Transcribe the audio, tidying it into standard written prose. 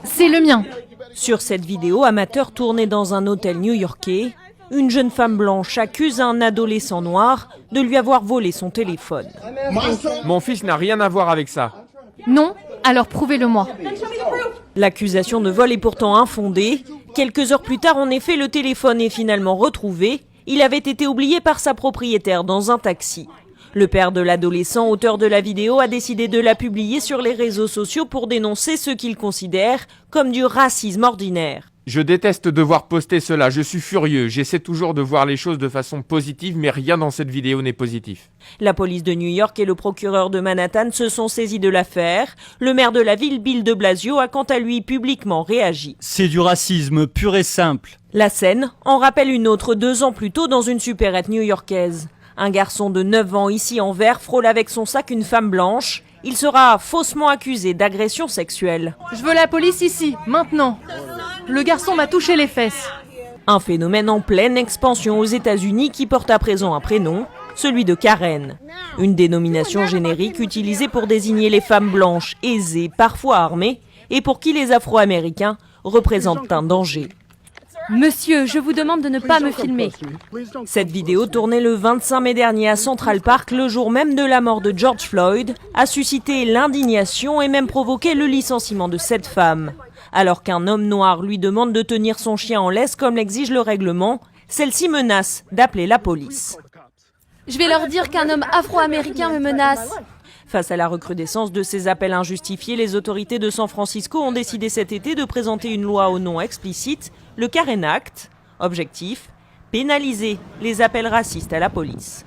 C'est le mien. Sur cette vidéo amateur tournée dans un hôtel new-yorkais, une jeune femme blanche accuse un adolescent noir de lui avoir volé son téléphone. Mon fils n'a rien à voir avec ça. Non? Alors prouvez-le-moi. L'accusation de vol est pourtant infondée. Quelques heures plus tard, en effet, le téléphone est finalement retrouvé. Il avait été oublié par sa propriétaire dans un taxi. Le père de l'adolescent, auteur de la vidéo, a décidé de la publier sur les réseaux sociaux pour dénoncer ce qu'il considère comme du racisme ordinaire. Je déteste devoir poster cela, je suis furieux. J'essaie toujours de voir les choses de façon positive, mais rien dans cette vidéo n'est positif. La police de New York et le procureur de Manhattan se sont saisis de l'affaire. Le maire de la ville, Bill de Blasio, a quant à lui publiquement réagi. C'est du racisme pur et simple. La scène en rappelle une autre 2 ans plus tôt dans une supérette new-yorkaise. Un garçon de 9 ans ici en vert frôle avec son sac une femme blanche. Il sera faussement accusé d'agression sexuelle. Je veux la police ici, maintenant. Le garçon m'a touché les fesses. Un phénomène en pleine expansion aux États-Unis qui porte à présent un prénom, celui de Karen. Une dénomination générique utilisée pour désigner les femmes blanches aisées, parfois armées, et pour qui les Afro-Américains représentent un danger. Monsieur, je vous demande de ne pas me filmer. Cette vidéo, tournée le 25 mai dernier à Central Park, le jour même de la mort de George Floyd, a suscité l'indignation et même provoqué le licenciement de cette femme. Alors qu'un homme noir lui demande de tenir son chien en laisse comme l'exige le règlement, celle-ci menace d'appeler la police. Je vais leur dire qu'un homme afro-américain me menace. Face à la recrudescence de ces appels injustifiés, les autorités de San Francisco ont décidé cet été de présenter une loi au nom explicite, le Karen Act. Objectif, pénaliser les appels racistes à la police.